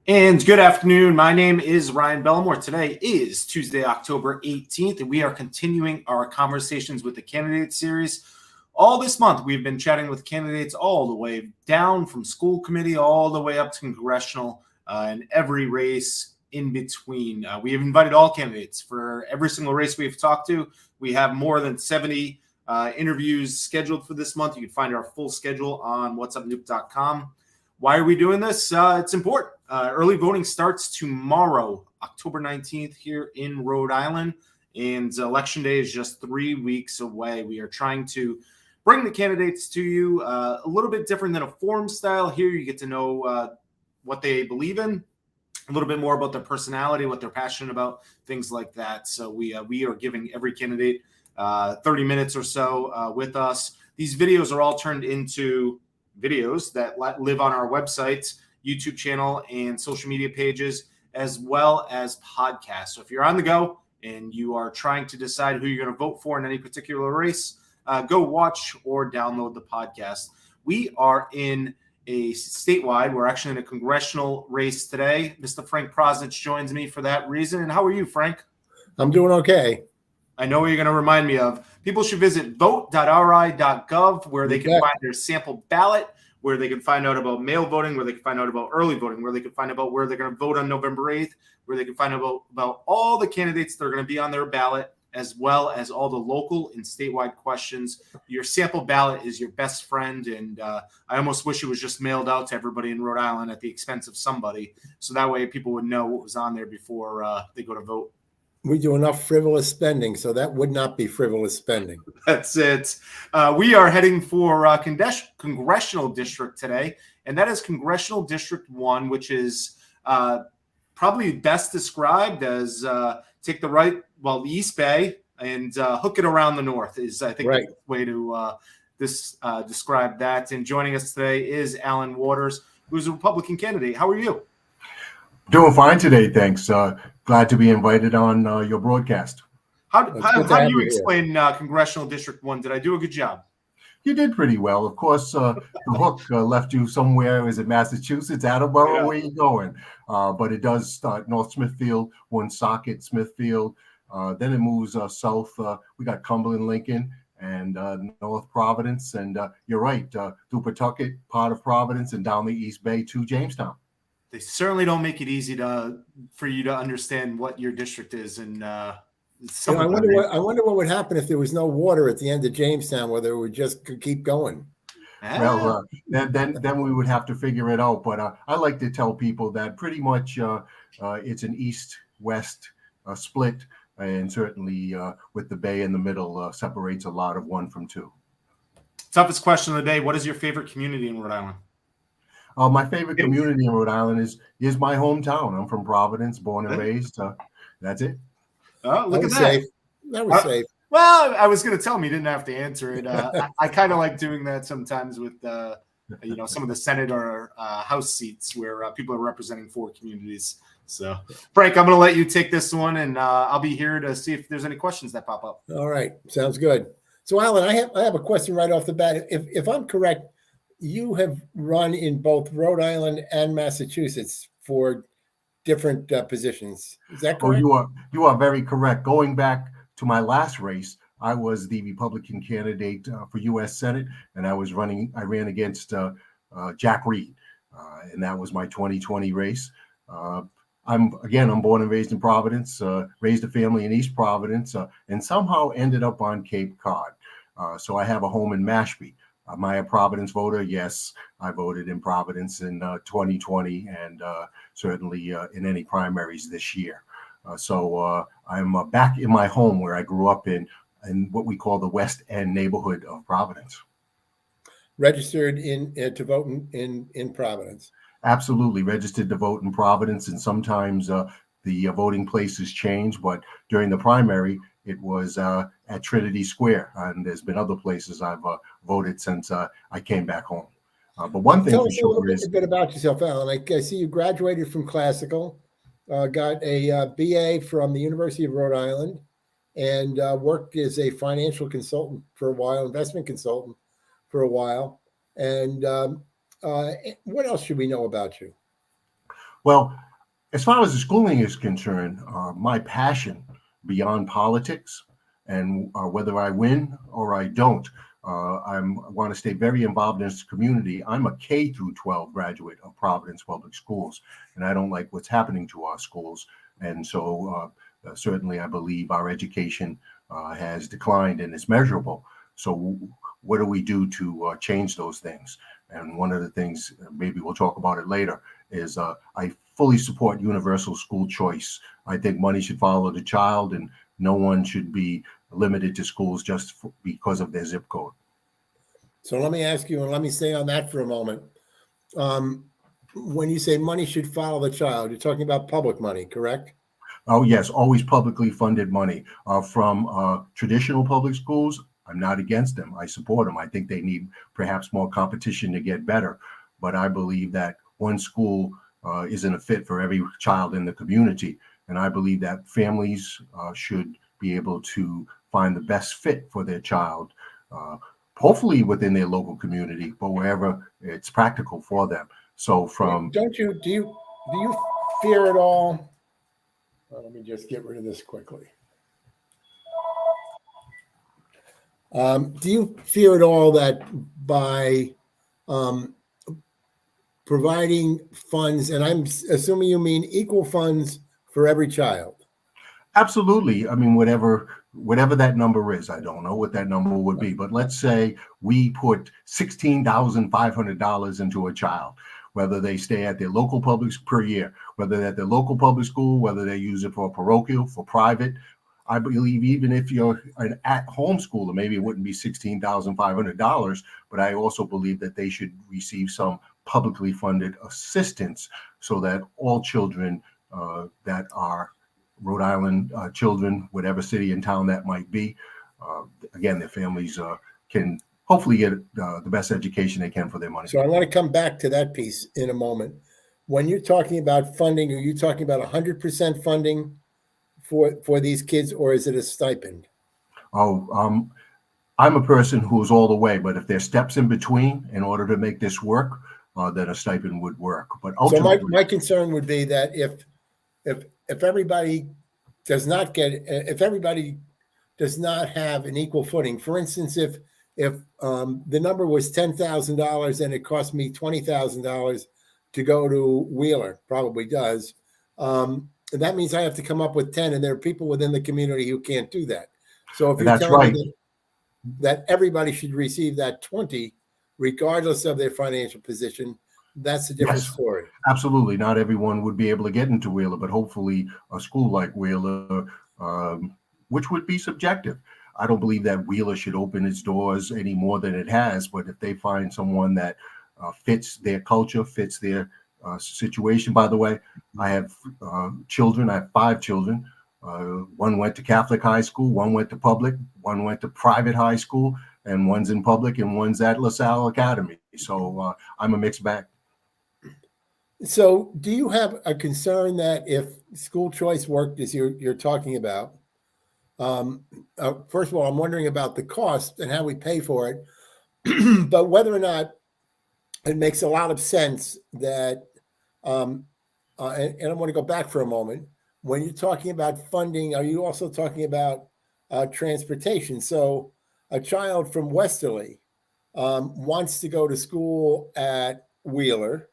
And good afternoon. My name is Ryan Belmore. Today is Tuesday, October 18th, and we are continuing our Conversations with the Candidates series. All this month, we've been chatting with candidates all the way down from school committee all the way up to congressional and every race in between. We have invited all candidates for every single race we've talked to. We have more than 70 interviews scheduled for this month. You can find our full schedule on whatsupnuke.com. Why are we doing this? It's important. Early voting starts tomorrow, October 19th, here in Rhode Island, and Election Day is just 3 weeks away. We are trying to bring the candidates to you a little bit different than a forum style. Here you get to know what they believe in, a little bit more about their personality, what they're passionate about, things like that. So we are giving every candidate 30 minutes or so with us. These videos are all turned into videos that live on our website, YouTube channel, and social media pages, as well as podcasts. So if you're on the go and you are trying to decide who you're going to vote for in any particular race, go watch or download the podcast. We are in a statewide, we're actually in a congressional race today. Mr. Frank Prosnich joins me for that reason. And how are you, Frank? I'm doing okay. I know what you're going to remind me of. People should visit vote.ri.gov where they can find their sample ballot, where they can find out about mail voting, where they can find out about early voting, where they can find out where they're going to vote on November 8th, where they can find out about all the candidates that are going to be on their ballot, as well as all the local and statewide questions. Your sample ballot is your best friend, and I almost wish it was just mailed out to everybody in Rhode Island at the expense of somebody, so that way people would know what was on there before they go to vote. We do enough frivolous spending, so that would not be frivolous spending. That's it. We are heading for Congressional District today, and that is Congressional District 1, which is probably best described as take the East Bay and hook it around the north is, I think, the way to describe that. And joining us today is Alan Waters, who's a Republican candidate. How are you? Doing fine today, thanks. Glad to be invited on your broadcast. How do you explain Congressional District 1? Did I do a good job? You did pretty well. Of course, the hook left you somewhere. Is it Massachusetts, Attleboro? Where are you going? But it does start North Smithfield, Woonsocket, Smithfield. Then it moves south. We got Cumberland, Lincoln, and North Providence. And you're right, through Pawtucket, part of Providence, and down the East Bay to Jamestown. They certainly don't make it easy for you to understand what your district is. And I wonder what would happen if there was no water at the end of Jamestown, whether it would just keep going. Well, then we would have to figure it out. But I like to tell people that pretty much it's an east-west split, and certainly with the bay in the middle separates a lot of 1 from 2. Toughest question of the day: what is your favorite community in Rhode Island? My favorite community in Rhode Island is my hometown. I'm from Providence, born and raised. That's it. Oh, look at that. That was safe. Well, I was going to tell him he didn't have to answer it. I kind of like doing that sometimes with, some of the Senate or House seats where people are representing 4 communities. So, Frank, I'm going to let you take this one, and I'll be here to see if there's any questions that pop up. All right. Sounds good. So, Alan, I have a question right off the bat. If I'm correct, you have run in both Rhode Island and Massachusetts for different positions. Is that correct? Oh, you are very correct. Going back to my last race, I was the Republican candidate for U.S. Senate, and I ran against Jack Reed, and that was my 2020 race. I'm born and raised in Providence, raised a family in East Providence, and somehow ended up on Cape Cod. So I have a home in Mashpee. Am I a Providence voter? Yes, I voted in Providence in 2020 and certainly in any primaries this year. So I'm back in my home where I grew up in what we call the West End neighborhood of Providence. Registered to vote in Providence? Absolutely, registered to vote in Providence, and sometimes the voting places change, but during the primary, it was at Trinity Square, and there's been other places I've voted since I came back home. But one thing Tell for us sure a bit about yourself, Alan. I see you graduated from classical, got a BA from the University of Rhode Island, and worked as a financial consultant for a while, investment consultant for a while. And what else should we know about you? Well, as far as the schooling is concerned, my passion beyond politics and whether I win or I don't, I want to stay very involved in this community. I'm a K through 12 graduate of Providence Public Schools, and I don't like what's happening to our schools. And so certainly I believe our education has declined and is measurable. So what do we do to change those things? And one of the things, maybe we'll talk about it later, is I fully support universal school choice. I think money should follow the child, and no one should be limited to schools just because of their zip code. So let me ask you, and let me stay on that for a moment. When you say money should follow the child, you're talking about public money, correct? Oh, yes, always publicly funded money from traditional public schools. I'm not against them. I support them. I think they need perhaps more competition to get better. But I believe that one school isn't a fit for every child in the community. And I believe that families should be able to find the best fit for their child, hopefully within their local community, but wherever it's practical for them. So from do you fear at all? Well, let me just get rid of this quickly. Do you fear at all that by providing funds, and I'm assuming you mean equal funds for every child? Absolutely. I mean, whatever that number is, I don't know what that number would be, but let's say we put $16,500 into a child, whether they stay at their local public per year, whether they're at their local public school, whether they use it for parochial, for private. I believe even if you're an at-home schooler, maybe it wouldn't be $16,500, but I also believe that they should receive some publicly funded assistance so that all children that are Rhode Island children, whatever city and town that might be, again, their families can hopefully get the best education they can for their money. So I want to come back to that piece in a moment. When you're talking about funding, are you talking about 100% funding for these kids, or is it a stipend? I'm a person who's all the way, but if there's steps in between in order to make this work, then a stipend would work. But ultimately, so my concern would be that if everybody does not have an equal footing, for instance, if the number was $10,000 and it cost me $20,000 to go to Wheeler, probably does. That means I have to come up with 10, and there are people within the community who can't do that. So if you're telling me that everybody should receive that 20, regardless of their financial position, that's a different story. Absolutely. Not everyone would be able to get into Wheeler, but hopefully a school like Wheeler, which would be subjective. I don't believe that Wheeler should open its doors any more than it has, but if they find someone that fits their culture, fits their situation. By the way, I have children. I have 5 children. One went to Catholic high school, one went to public, one went to private high school, and one's in public, and one's at LaSalle Academy. So I'm a mixed bag. So do you have a concern that if school choice worked as you're talking about, first of all, I'm wondering about the cost and how we pay for it, but whether or not it makes a lot of sense that, and I want to go back for a moment. When you're talking about funding, are you also talking about transportation? So a child from Westerly wants to go to school at Wheeler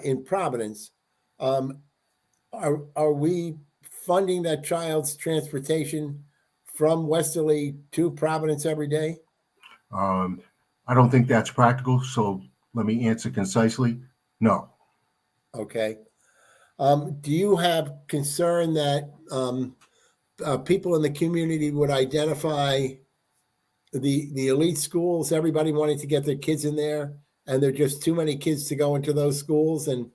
in Providence. Are we funding that child's transportation from Westerly to Providence every day? I don't think that's practical. So let me answer concisely. No. Okay. Do you have concern that people in the community would identify the elite schools, everybody wanting to get their kids in there, and there are just too many kids to go into those schools, and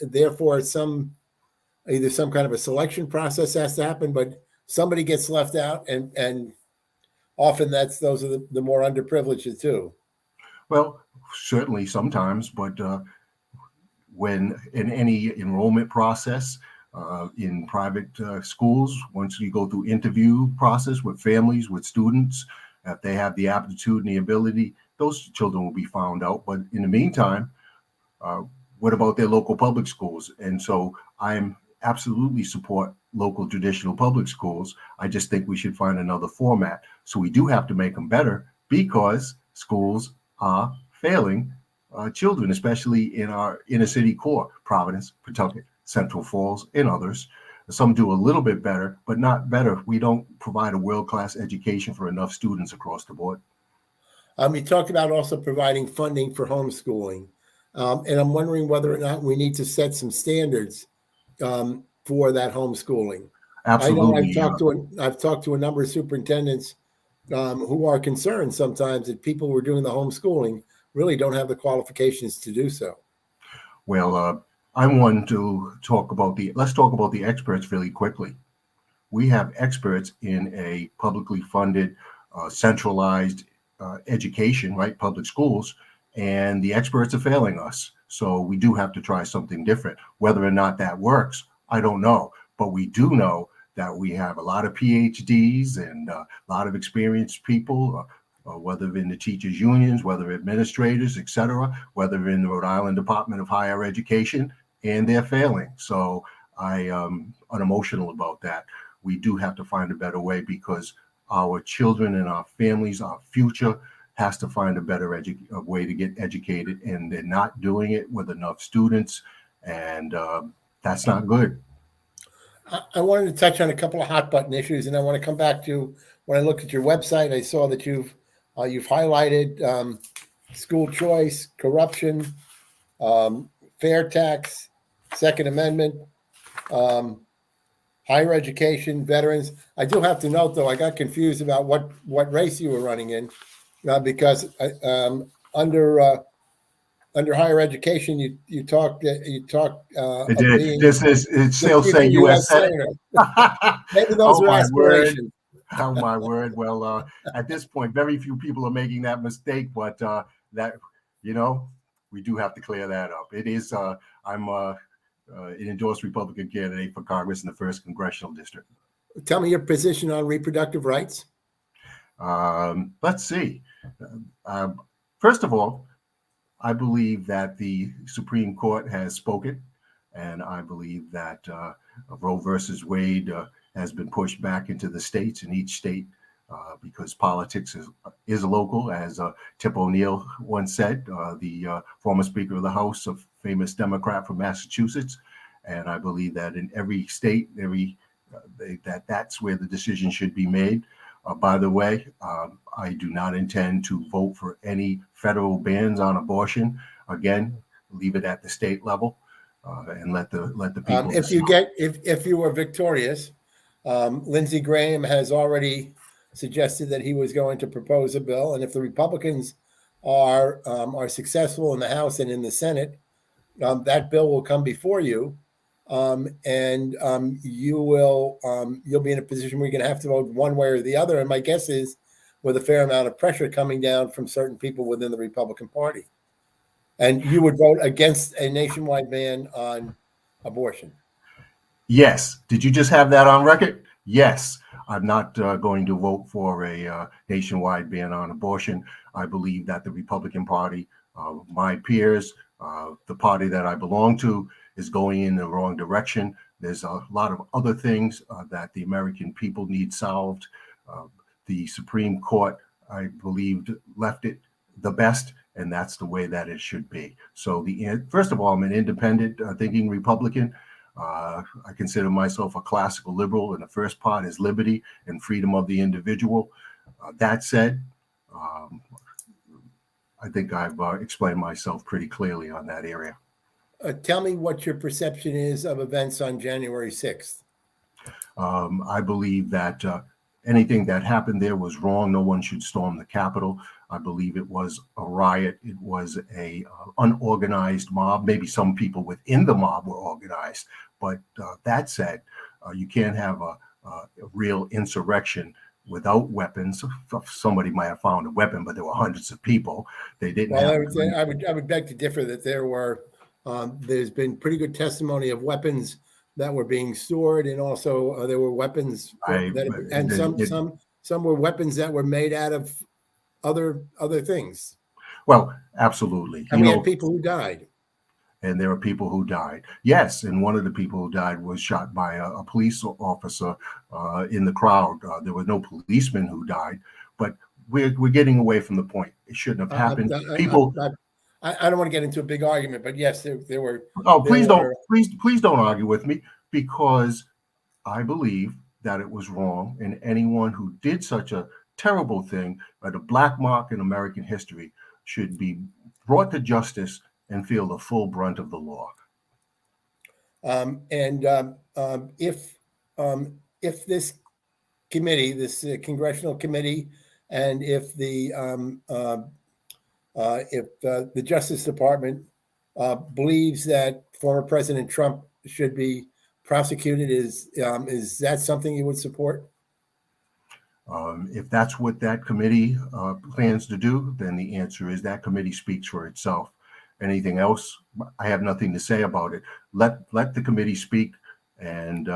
therefore either some kind of a selection process has to happen, but somebody gets left out, and often those are the more underprivileged too. Well, certainly sometimes, but when in any enrollment process in private schools, once you go through interview process with families, with students, if they have the aptitude and the ability, those children will be found out. But in the meantime, what about their local public schools? And so I'm absolutely support local traditional public schools. I just think we should find another format. So we do have to make them better because schools are failing children, especially in our inner city core, Providence, Pawtucket, Central Falls, and others. Some do a little bit better, but not better. We don't provide a world-class education for enough students across the board. You talked about also providing funding for homeschooling. And I'm wondering whether or not we need to set some standards for that homeschooling. Absolutely. I know I've talked to a number of superintendents who are concerned sometimes that people who are doing the homeschooling really don't have the qualifications to do so. Well, I want to let's talk about the experts really quickly. We have experts in a publicly funded, centralized education, right? Public schools, and the experts are failing us. So we do have to try something different. Whether or not that works, I don't know. But we do know that we have a lot of PhDs and a lot of experienced people, whether in the teachers unions, whether administrators, et cetera, whether in the Rhode Island Department of Higher Education, and they're failing. So I am unemotional about that. We do have to find a better way because our children and our families, our future has to find a better way to get educated, and they're not doing it with enough students, and that's not good. I wanted to touch on a couple of hot button issues, and I want to come back to when I looked at your website. I saw that you've highlighted school choice, corruption, fair tax, Second Amendment, higher education, veterans. I do have to note, though, I got confused about what race you were running in because under higher education, you talk. It did. It still say U.S. Senator. Maybe those are aspirations. Oh my word! Well, at this point, very few people are making that mistake, but that we do have to clear that up. It is. I'm an endorsed Republican candidate for Congress in the 1st Congressional District. Tell me your position on reproductive rights. Let's see. First of all, I believe that the Supreme Court has spoken, and I believe that Roe versus Wade has been pushed back into the states, in each state, because politics is local, as Tip O'Neill once said, the former Speaker of the House, a famous Democrat from Massachusetts. And I believe that in every state, that's where the decision should be made. By the way, I do not intend to vote for any federal bans on abortion. Again, leave it at the state level and let the people. If you were victorious, Lindsey Graham has already suggested that he was going to propose a bill, and if the Republicans are successful in the House and in the Senate, that bill will come before you. And you'll be in a position where you're going to have to vote one way or the other. And my guess is with a fair amount of pressure coming down from certain people within the Republican Party. And you would vote against a nationwide ban on abortion. Yes. Did you just have that on record? Yes. I'm not going to vote for a nationwide ban on abortion. I believe that the Republican Party, my peers, the party that I belong to, is going in the wrong direction. There's a lot of other things that the American people need solved. The Supreme Court, I believed, left it the best, and that's the way that it should be. So first of all, I'm an independent thinking Republican. I consider myself a classical liberal, and the first part is liberty and freedom of the individual. That said, I think I've explained myself pretty clearly on that area. Tell me what your perception is of events on January 6th. I believe that anything that happened there was wrong. No one should storm the Capitol. I believe it was a riot. It was a unorganized mob. Maybe some people within the mob were organized. But that said, you can't have a real insurrection without weapons. Somebody might have found a weapon, but there were hundreds of people. They didn't. Well, I would beg to differ that there were. There's been pretty good testimony of weapons that were being stored, and also there were weapons some were weapons that were made out of other things. Well, absolutely. And we had people who died. and there are people who died. Yes, and one of the people who died was shot by a police officer in the crowd. There were no policemen who died, but we're getting away from the point. It shouldn't have happened. People. I don't want to get into a big argument, but yes, there were. Oh, please don't argue with me, because I believe that it was wrong, and anyone who did such a terrible thing, a black mark in American history, should be brought to justice and feel the full brunt of the law. If this committee, this congressional committee, and if the Justice Department believes that former President Trump should be prosecuted, is that something you would support? If that's what that committee plans to do, then the answer is that committee speaks for itself. Anything else, I have nothing to say about it. Let the committee speak, and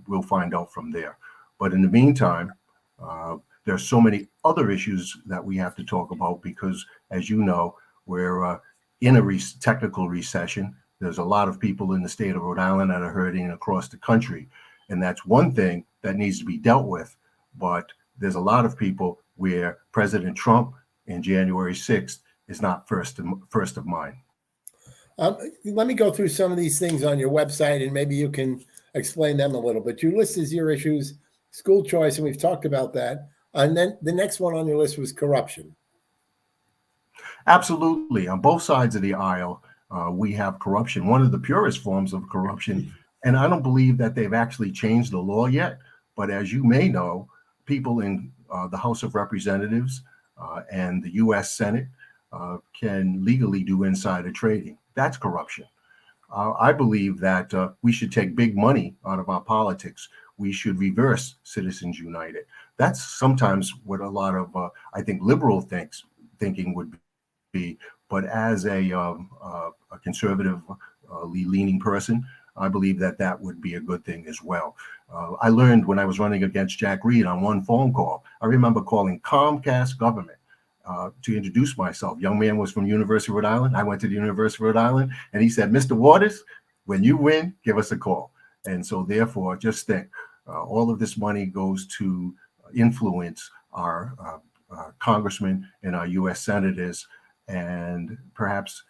we'll find out from there. But in the meantime, there are so many other issues that we have to talk about, because, as you know, we're in a technical recession. There's a lot of people in the state of Rhode Island that are hurting across the country, and that's one thing that needs to be dealt with. But there's a lot of people where President Trump in January 6th is not first of mind. Let me go through some of these things on your website, and maybe you can explain them a little bit. You list as your issues school choice, and we've talked about that. And then the next one on your list was corruption. Absolutely. On both sides of the aisle, we have corruption, one of the purest forms of corruption. And I don't believe that they've actually changed the law yet. But as you may know, people in the House of Representatives and the U.S. Senate can legally do insider trading. That's corruption. I believe that we should take big money out of our politics. We should reverse Citizens United. That's sometimes what a lot of, I think, liberal thinking would be. But as a conservative leaning person, I believe that that would be a good thing as well. I learned when I was running against Jack Reed on one phone call. I remember calling Comcast government to introduce myself. Young man was from University of Rhode Island. I went to the University of Rhode Island, and he said, "Mr. Waters, when you win, give us a call." And so therefore, just think, all of this money goes to influence our congressmen and our U.S. senators, and perhaps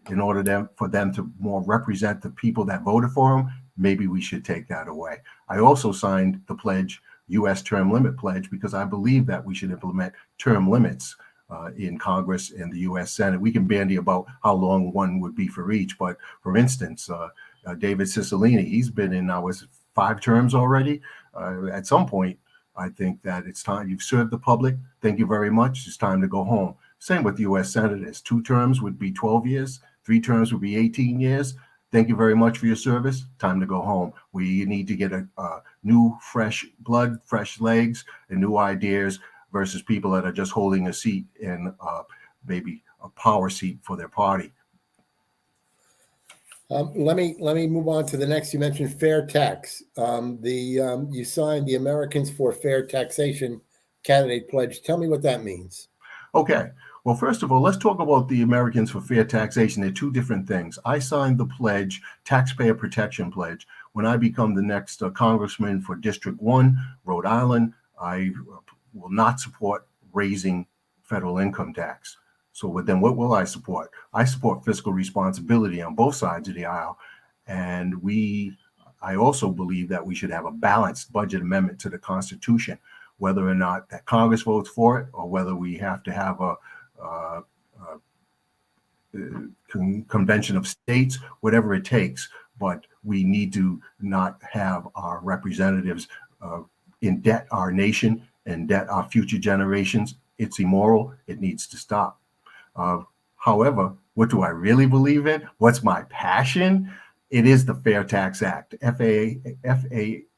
in order for them to more represent the people that voted for them, maybe we should take that away. I also signed the pledge, U.S. term limit pledge, because I believe that we should implement term limits in Congress and the U.S. Senate. We can bandy about how long one would be for each, but for instance, David Cicilline, he's been in now 5 terms already. At some point, I think that it's time. You've served the public. Thank you very much. It's time to go home. Same with U.S. senators. 2 terms would be 12 years. 3 terms would be 18 years. Thank you very much for your service. Time to go home. We need to get a new, fresh blood, fresh legs, and new ideas versus people that are just holding a seat in maybe a power seat for their party. Let me move on to the next. You mentioned fair tax. You signed the Americans for Fair Taxation candidate pledge. Tell me what that means. Okay. Well, first of all, let's talk about the Americans for Fair Taxation. They're 2 different things. I signed the pledge, Taxpayer Protection Pledge. When I become the next congressman for District 1, Rhode Island, I will not support raising federal income tax. So then what will I support? I support fiscal responsibility on both sides of the aisle. And I also believe that we should have a balanced budget amendment to the Constitution, whether or not that Congress votes for it, or whether we have to have a convention of states, whatever it takes. But we need to not have our representatives indebt our nation, indebt our future generations. It's immoral. It needs to stop. However, what do I really believe in? What's my passion? It is the Fair Tax Act, FAIR-TAX,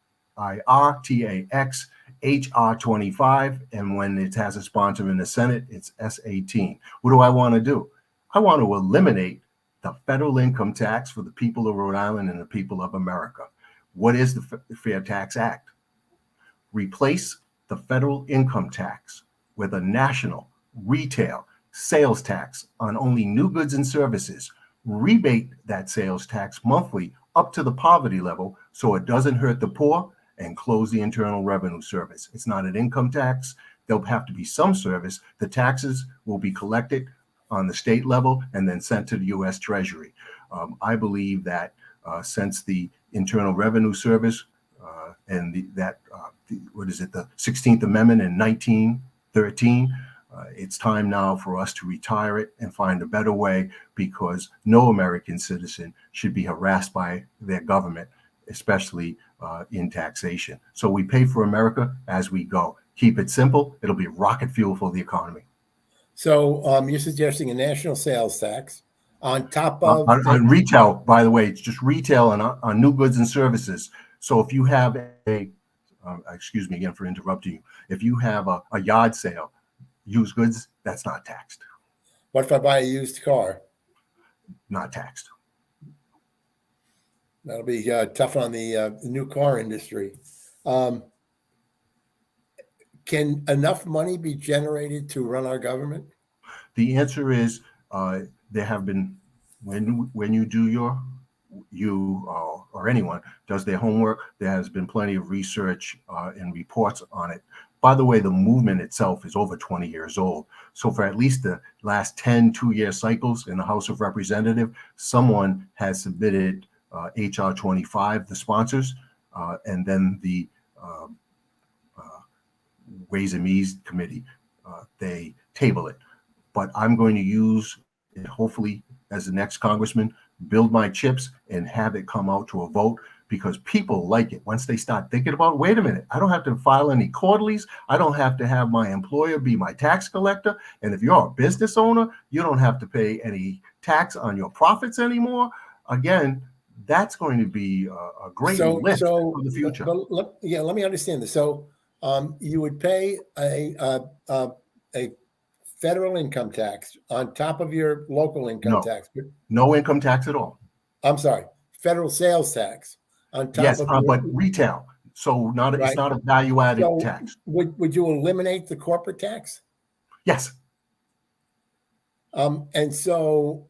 HR 25, and when it has a sponsor in the Senate, it's S18. What do I want to do? I want to eliminate the federal income tax for the people of Rhode Island and the people of America. What is the Fair Tax Act? Replace the federal income tax with a national retail sales tax on only new goods and services rebate that sales tax monthly up to the poverty level so it doesn't hurt the poor, and close the Internal Revenue Service. It's not an income tax. There'll have to be some service. The taxes will be collected on the state level and then sent to the U.S. Treasury. I believe that since the Internal Revenue Service and the 16th Amendment in 1913, it's time now for us to retire it and find a better way, because no American citizen should be harassed by their government, especially in taxation. So we pay for America as we go. Keep it simple. It'll be rocket fuel for the economy. So you're suggesting a national sales tax on top of on retail, by the way. It's just retail and on new goods and services. So if you have excuse me again for interrupting you, if you have a yard sale, used goods, that's not taxed. What if I buy a used car? Not taxed. That'll be tough on the new car industry. Can enough money be generated to run our government? The answer is there have been, when you do or anyone does their homework, there has been plenty of research and reports on it. By the way, the movement itself is over 20 years old. So for at least the last 10 two-year cycles in the House of Representatives, someone has submitted HR 25, the sponsors, and then the Ways and Means Committee, they table it. But I'm going to use it, hopefully, as the next congressman, build my chips and have it come out to a vote, because people like it. Once they start thinking about, wait a minute, I don't have to file any quarterlies. I don't have to have my employer be my tax collector. And if you're a business owner, you don't have to pay any tax on your profits anymore. Again, that's going to be a great lift for the future. Let me understand this. So you would pay a federal income tax on top of your local income tax. No income tax at all. I'm sorry, federal sales tax on top yes, of but retail. So it's not a value-added tax. Would you eliminate the corporate tax? Yes. And so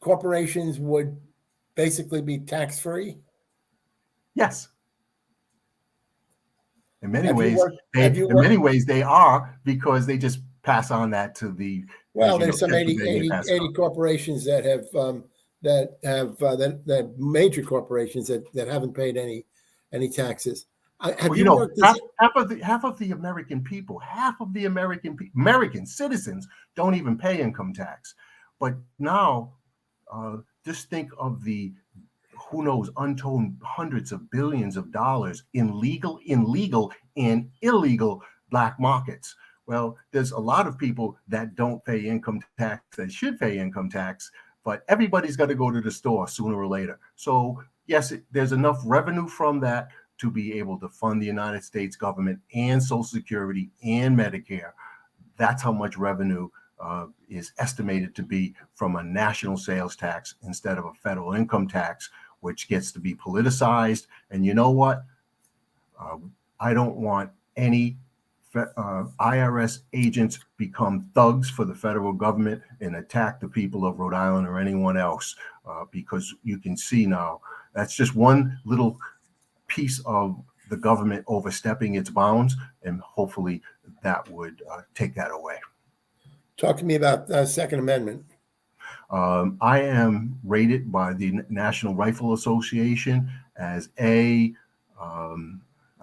corporations would basically be tax-free? Yes. In many ways, they are, because they just pass on that to the. Well, there's some 80 corporations that have major corporations that haven't paid any taxes. Half of the American people, American citizens don't even pay income tax. But now, just think of the, who knows, untold hundreds of billions of dollars in legal and illegal black markets. Well, there's a lot of people that don't pay income tax, that should pay income tax, but everybody's got to go to the store sooner or later. So yes, there's enough revenue from that to be able to fund the United States government and Social Security and Medicare. That's how much revenue is estimated to be from a national sales tax instead of a federal income tax, which gets to be politicized. And you know what? I don't want any IRS agents become thugs for the federal government and attack the people of Rhode Island or anyone else, because you can see now that's just one little piece of the government overstepping its bounds, and hopefully that would take that away. Talk to me about the Second Amendment. I am rated by the National Rifle Association as I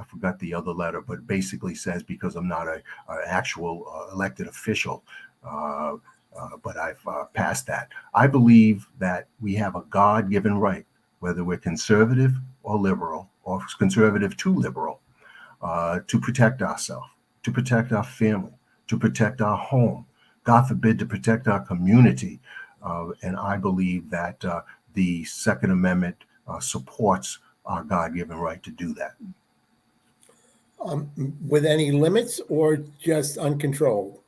forgot the other letter, but basically says, because I'm not an actual elected official, but I've passed that. I believe that we have a God-given right, whether we're conservative or liberal, or conservative to liberal, to protect ourselves, to protect our family, to protect our home, God forbid, to protect our community. And I believe that the Second Amendment supports our God-given right to do that. With any limits or just uncontrolled?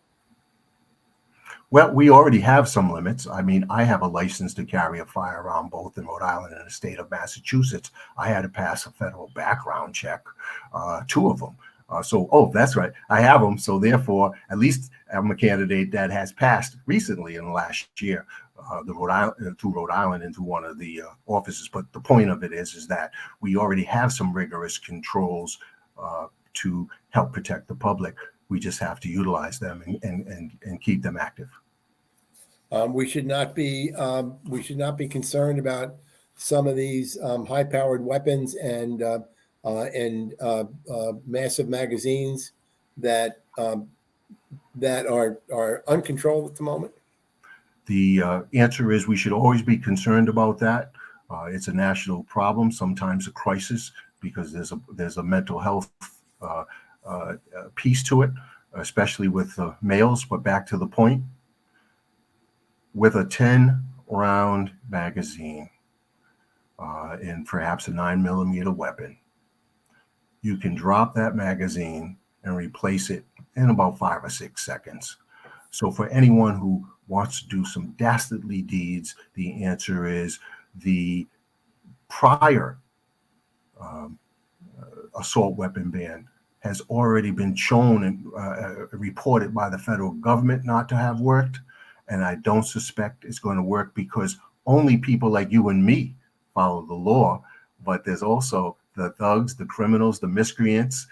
Well, we already have some limits. I mean, I have a license to carry a firearm both in Rhode Island and the state of Massachusetts. I had to pass a federal background check, 2 of them. That's right. I have them. So therefore, at least I'm a candidate that has passed recently in the last year, through Rhode Island into one of the offices. But the point of it is that we already have some rigorous controls to help protect the public. We just have to utilize them and keep them active. We should not be concerned about some of these high-powered weapons and massive magazines that are uncontrolled at the moment. The answer is we should always be concerned about that. It's a national problem, sometimes a crisis, because there's a mental health piece to it, especially with males. But back to the point, with a 10-round magazine and perhaps a 9mm weapon, you can drop that magazine and replace it in about 5 or 6 seconds. So for anyone who wants to do some dastardly deeds, the answer is the prior assault weapon ban has already been shown and reported by the federal government not to have worked. And I don't suspect it's going to work because only people like you and me follow the law. But there's also the thugs, the criminals, the miscreants,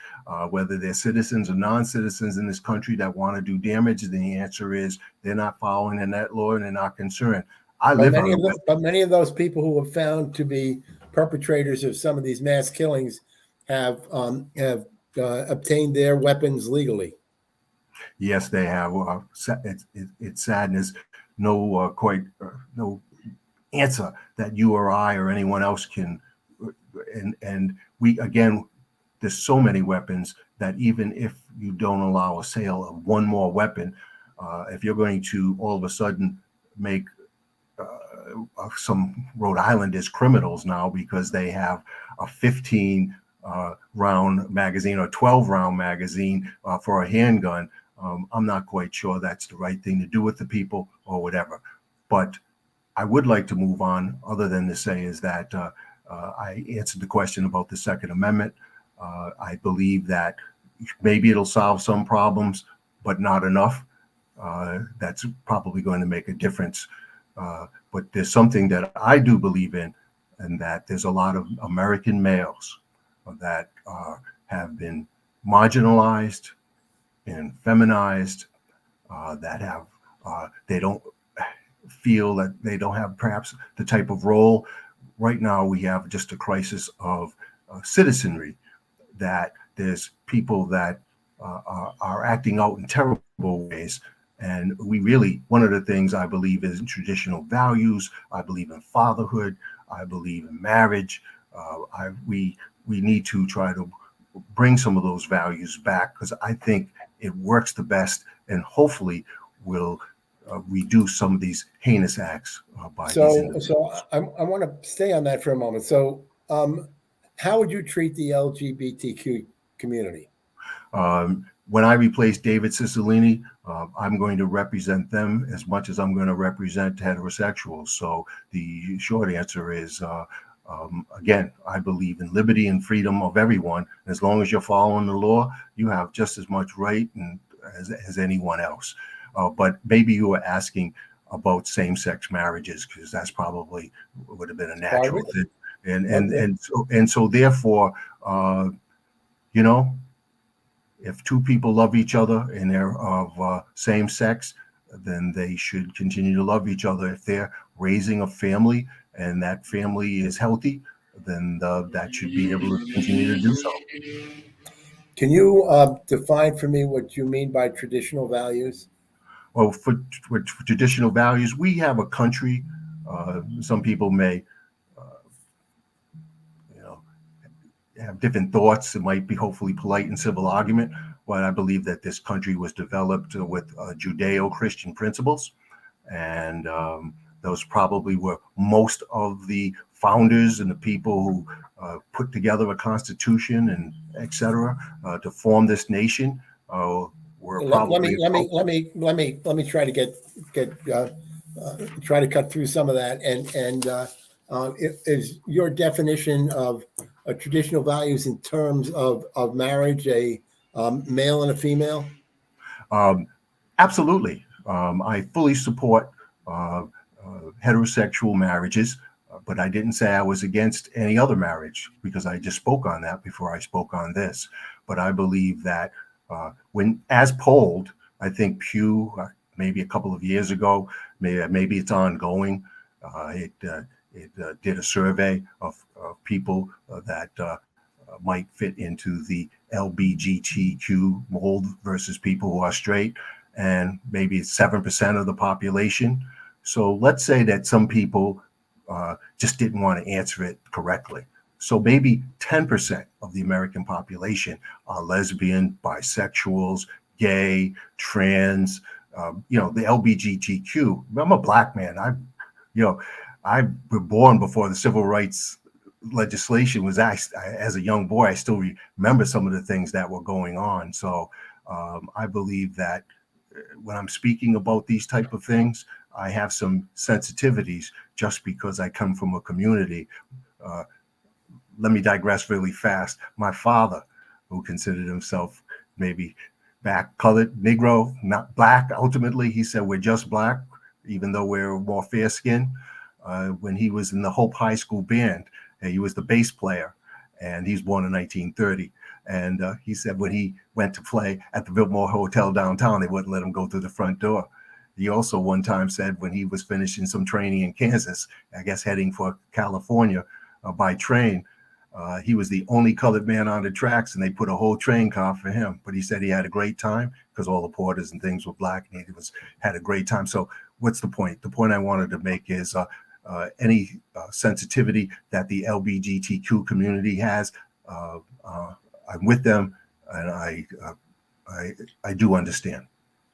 whether they're citizens or non-citizens in this country that want to do damage. The answer is they're not following the net law and they're not concerned. But many of those people who are found to be perpetrators of some of these mass killings have obtained their weapons legally. Yes, they have. It's sadness. No answer that you or I or anyone else can. And we, again, there's so many weapons that even if you don't allow a sale of one more weapon, if you're going to all of a sudden make some Rhode Islanders criminals now because they have a 15 round magazine or 12-round magazine for a handgun, I'm not quite sure that's the right thing to do with the people or whatever. But I would like to move on, other than to say is that I answered the question about the Second Amendment. I believe that maybe it'll solve some problems, but not enough. That's probably going to make a difference. But there's something that I do believe in, and that there's a lot of American males that have been marginalized and feminized, that have they don't feel that they don't have perhaps the type of role. Right now we have just a crisis of citizenry, that there's people that are acting out in terrible ways. And we really, one of the things I believe is in traditional values. I believe in fatherhood. I believe in marriage. We need to try to bring some of those values back, because I think it works the best, and hopefully will reduce some of these heinous acts by these individuals. So I want to stay on that for a moment. So how would you treat the LGBTQ community? When I replace David Cicilline, I'm going to represent them as much as I'm going to represent heterosexuals. So the short answer is, again, I believe in liberty and freedom of everyone. As long as you're following the law, you have just as much right as anyone else. But maybe you were asking about same-sex marriages, because that's probably would have been a natural thing. And so therefore, if two people love each other and they're of same sex, then they should continue to love each other. If they're raising a family and that family is healthy, then that should be able to continue to do so. Can you define for me what you mean by traditional values? Well, for traditional values, we have a country. Some people may have different thoughts. It might be hopefully polite and civil argument, but I believe that this country was developed with Judeo-Christian principles, and those probably were most of the founders and the people who put together a constitution and etc. To form this nation. Let me try to try to cut through some of that. And is your definition of traditional values in terms of marriage a male and a female? Um, Absolutely. I fully support heterosexual marriages, but I didn't say I was against any other marriage because I just spoke on that before I spoke on this. But I believe that when, as polled, I think Pew, maybe a couple of years ago, maybe it's ongoing. It did a survey of people that might fit into the LBGTQ mold versus people who are straight, and maybe it's 7% of the population. So let's say that some people just didn't want to answer it correctly. So maybe 10% of the American population are lesbian, bisexuals, gay, trans, the LBGTQ. I'm a black man. I was born before the civil rights legislation was asked. As a young boy, I still remember some of the things that were going on. So I believe that when I'm speaking about these type of things, I have some sensitivities just because I come from a community. Let me digress really fast. My father, who considered himself maybe back colored, Negro, not black, ultimately, he said, we're just black, even though we're more fair skinned. When he was in the Hope High School band, he was the bass player, and he was born in 1930. And he said when he went to play at the Biltmore Hotel downtown, they wouldn't let him go through the front door. He also one time said when he was finishing some training in Kansas, I guess heading for California by train, he was the only colored man on the tracks, and they put a whole train car for him. But he said he had a great time because all the porters and things were black, and he had a great time. So what's the point? The point I wanted to make is any sensitivity that the LGBTQ community has, I'm with them, and I do understand.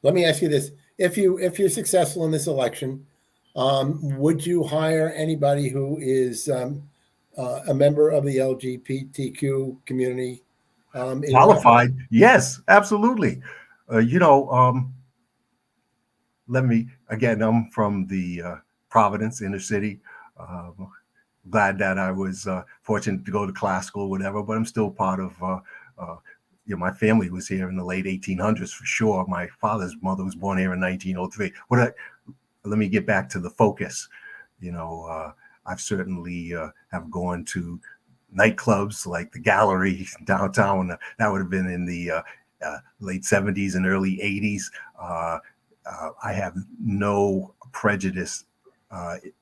Let me ask you this: if you're successful in this election, would you hire anybody who is a member of the LGBTQ community? Qualified? Yes, absolutely. Let me again. I'm from the Providence inner city. Glad that I was fortunate to go to classical or whatever, but I'm still part of. My family was here in the late 1800s for sure. My father's mother was born here in 1903. Let me get back to the focus. I've certainly have gone to nightclubs like the Gallery downtown. That would have been in the late 70s and early 80s. I have no prejudice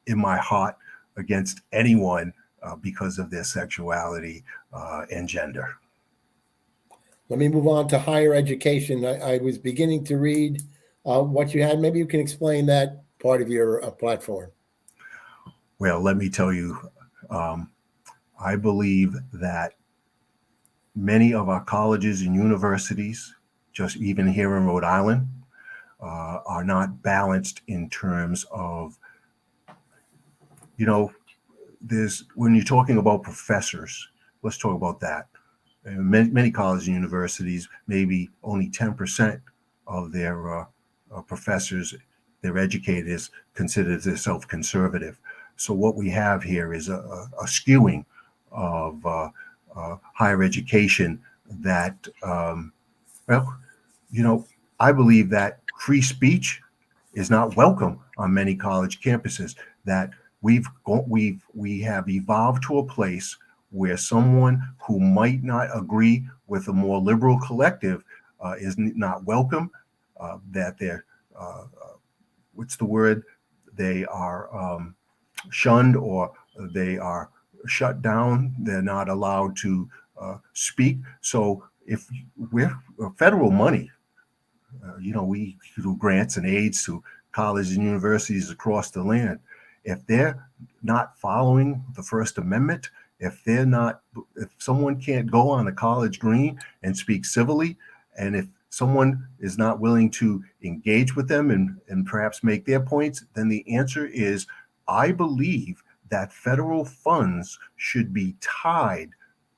in my heart against anyone because of their sexuality and gender. Let me move on to higher education. I was beginning to read what you had. Maybe you can explain that part of your platform. Well, let me tell you, I believe that many of our colleges and universities, just even here in Rhode Island, are not balanced in terms of, when you're talking about professors, let's talk about that. Many colleges and universities, maybe only 10% of their professors, their educators, consider themselves conservative. So what we have here is a skewing of higher education that, I believe that free speech is not welcome on many college campuses, that we have evolved to a place where someone who might not agree with a more liberal collective is not welcome, that they're, they are shunned, or they are shut down. They're not allowed to speak. So if we're federal money, we do grants and aids to colleges and universities across the land. If they're not following the First Amendment, if someone can't go on a college green and speak civilly, and if someone is not willing to engage with them and perhaps make their points, then the answer is, I believe that federal funds should be tied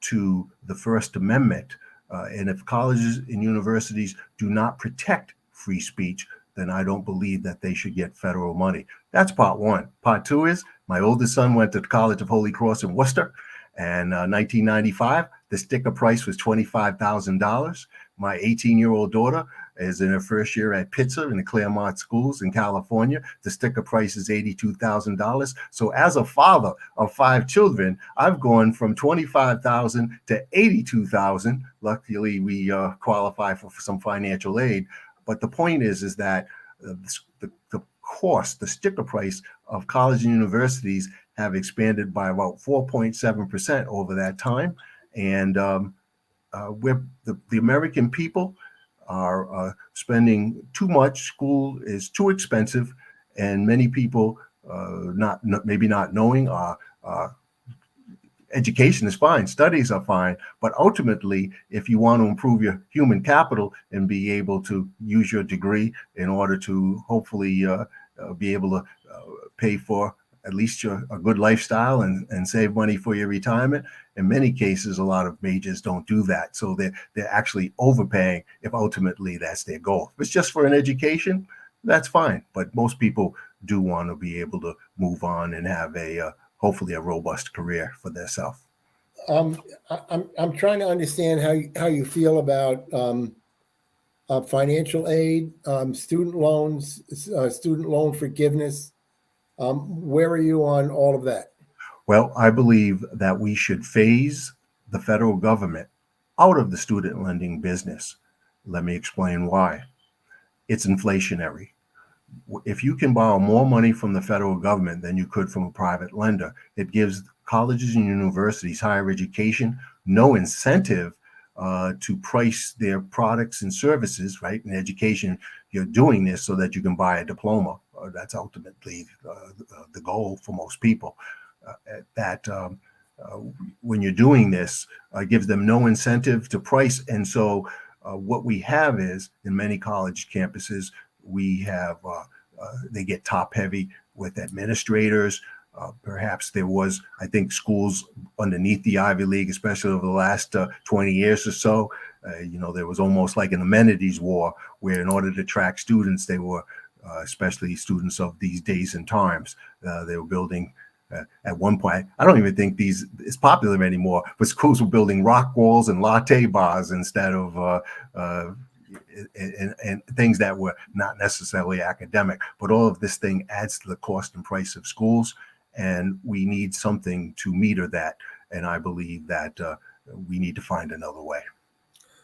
to the First Amendment. And if colleges and universities do not protect free speech, then I don't believe that they should get federal money. That's part one. Part two is, my oldest son went to the College of Holy Cross in Worcester, and 1995, the sticker price was $25,000. My 18-year-old daughter is in her first year at Pitzer in the Claremont schools in California. The sticker price is $82,000. So as a father of 5 children, I've gone from $25,000 to $82,000. Luckily, we qualify for some financial aid. But the point is that the cost, the sticker price of colleges and universities have expanded by about 4.7% over that time. And we're the American people are spending too much. School is too expensive, and many people maybe not knowing education is fine, studies are fine, but ultimately, if you want to improve your human capital and be able to use your degree in order to hopefully be able to pay for at least a good lifestyle and save money for your retirement. In many cases, a lot of majors don't do that. So they're actually overpaying if ultimately that's their goal. If it's just for an education, that's fine. But most people do want to be able to move on and have hopefully a robust career for themselves. I'm trying to understand how you feel about financial aid, student loans, student loan forgiveness. Where are you on all of that? Well, I believe that we should phase the federal government out of the student lending business. Let me explain why. It's inflationary. If you can borrow more money from the federal government than you could from a private lender, it gives colleges and universities, higher education, no incentive to price their products and services, right? In education, you're doing this so that you can buy a diploma. That's ultimately the goal for most people. When you're doing this, gives them no incentive to price. And so what we have is, in many college campuses, we have, they get top heavy with administrators. Perhaps there was, I think, schools underneath the Ivy League, especially over the last 20 years or so, there was almost like an amenities war where in order to attract students, they were, especially students of these days and times, they were building at one point, I don't even think these is popular anymore, but schools were building rock walls and latte bars instead of and things that were not necessarily academic. But all of this thing adds to the cost and price of schools, and we need something to meter that. And I believe that we need to find another way.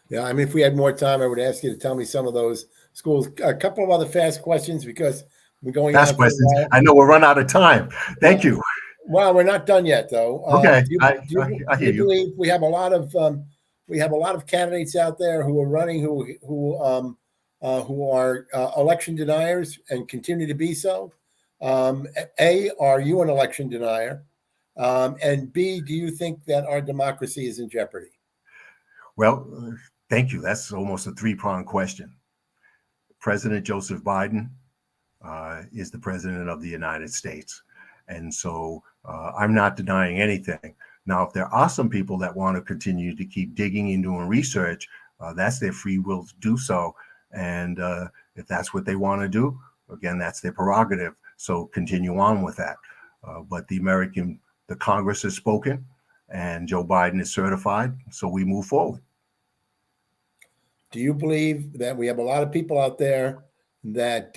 Yeah, I mean, if we had more time, I would ask you to tell me some of those schools. A couple of other fast questions because we're going fast questions. I know we'll run out of time. Thank you. Well, we're not done yet, though. Okay, I hear you. Believe we have a lot of candidates out there who are running who are election deniers and continue to be so? A, are you an election denier? And B, do you think that our democracy is in jeopardy? Well, thank you. That's almost a 3-pronged question. President Joseph Biden is the president of the United States. And so I'm not denying anything. Now, if there are some people that want to continue to keep digging and doing research, that's their free will to do so. And if that's what they want to do, again, that's their prerogative. So continue on with that. But the Congress has spoken and Joe Biden is certified. So we move forward. Do you believe that we have a lot of people out there that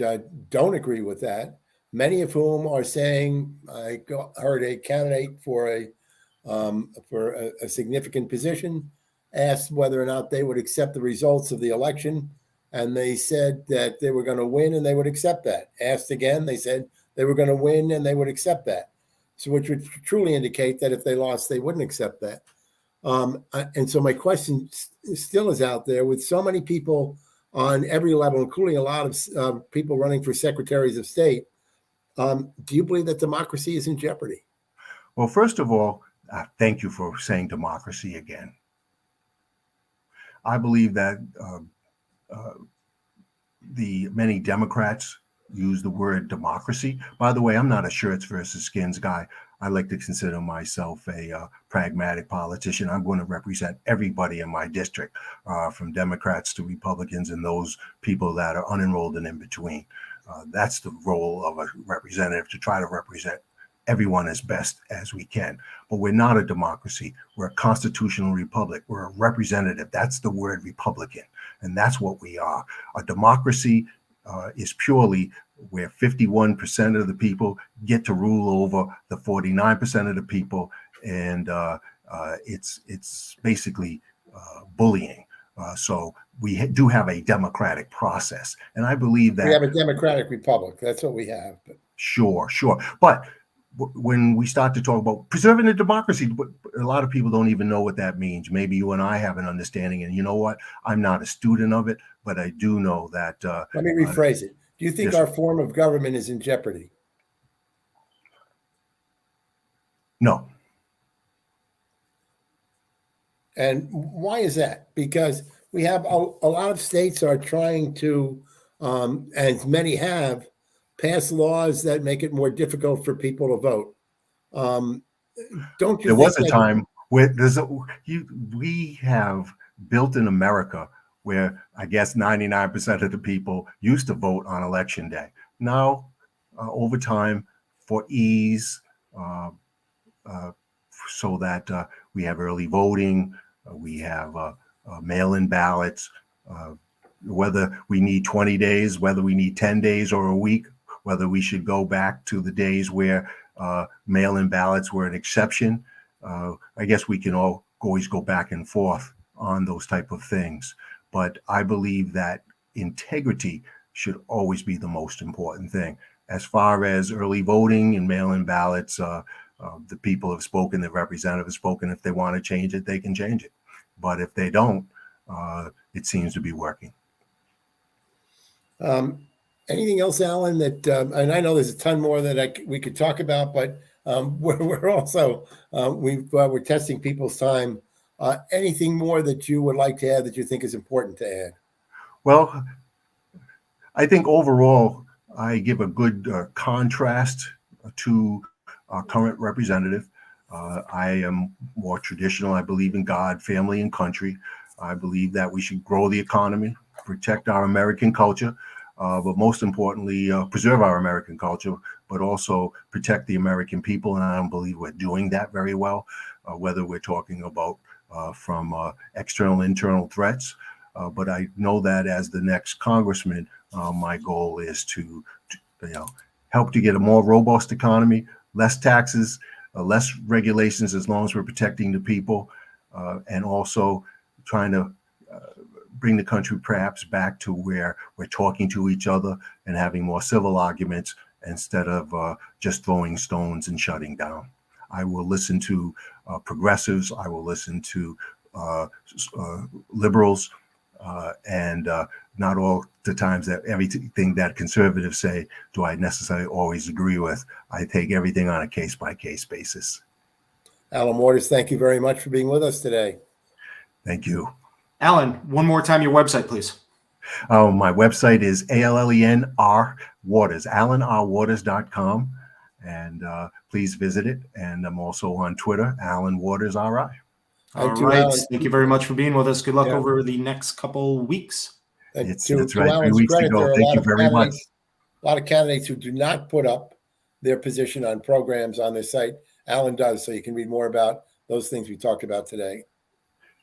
don't agree with that? Many of whom are saying, I heard a candidate for a significant position asked whether or not they would accept the results of the election. And they said that they were going to win and they would accept that. Asked again, they said they were going to win and they would accept that. So which would truly indicate that if they lost, they wouldn't accept that. And so my question still is out there with so many people on every level, including a lot of people running for secretaries of state. Do you believe that democracy is in jeopardy? Well, first of all, thank you for saying democracy again. I believe that the many Democrats use the word democracy. By the way, I'm not a shirts versus skins guy. I like to consider myself a pragmatic politician. I'm going to represent everybody in my district, from Democrats to Republicans and those people that are unenrolled and in between. That's the role of a representative, to try to represent everyone as best as we can. But we're not a democracy. We're a constitutional republic. We're a representative. That's the word Republican. And that's what we are. A democracy is purely where 51% of the people get to rule over the 49% of the people, and it's basically bullying. So we do have a democratic process, and I believe that we have a democratic republic. That's what we have. But. Sure. But when we start to talk about preserving the democracy, a lot of people don't even know what that means. Maybe you and I have an understanding, and you know what? I'm not a student of it, but I do know that. Let me rephrase it. Do you think yes, our form of government is in jeopardy? No. And why is that? Because we have a lot of states are trying to, as many have, pass laws that make it more difficult for people to vote. Don't you? There was a time where we have built in America where I guess 99% of the people used to vote on election day. Now, over time, for ease, so that we have early voting, we have mail-in ballots, whether we need 20 days, whether we need 10 days or a week, whether we should go back to the days where mail-in ballots were an exception. I guess we can always go back and forth on those type of things. But I believe that integrity should always be the most important thing. As far as early voting and mail-in ballots, the people have spoken, the representative has spoken. If they want to change it, they can change it. But if they don't, it seems to be working. Anything else, Alan, that, and I know there's a ton more that we could talk about, but we're also, we're testing people's time. Anything more that you would like to add that you think is important to add? Well, I think overall, I give a good contrast to our current representative. I am more traditional. I believe in God, family, and country. I believe that we should grow the economy, protect our American culture, but most importantly, preserve our American culture, but also protect the American people. And I don't believe we're doing that very well, whether we're talking about from external, internal threats. But I know that as the next congressman, my goal is to help to get a more robust economy, less taxes, less regulations, as long as we're protecting the people, and also trying to bring the country perhaps back to where we're talking to each other and having more civil arguments instead of just throwing stones and shutting down. I will listen to progressives. I will listen to liberals, and not all the times that everything that conservatives say do I necessarily always agree with. I take everything on a case-by-case basis. Alan Waters, thank you very much for being with us today. Thank you. Alan, one more time, your website, please. My website is ALLENR Waters, AlanRWaters.com. And please visit it. And I'm also on Twitter, Alan Waters RI. All right. Thank you very much for being with us. Good luck over the next couple weeks. That's right. 3 weeks to go. Thank you very much. A lot of candidates who do not put up their position on programs on their site. Alan does, so you can read more about those things we talked about today.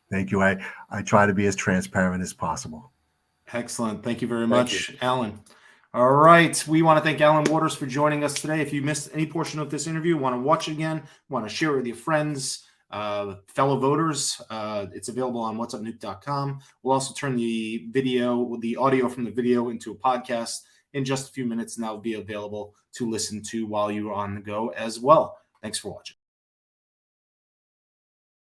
Thank you. I try to be as transparent as possible. Excellent. Thank you very much, Alan. All right. We want to thank Alan Waters for joining us today. If you missed any portion of this interview, want to watch it again, want to share it with your friends, fellow voters, it's available on whatsupnuke.com. We'll also turn the audio from the video into a podcast in just a few minutes, and that will be available to listen to while you're on the go as well. Thanks for watching.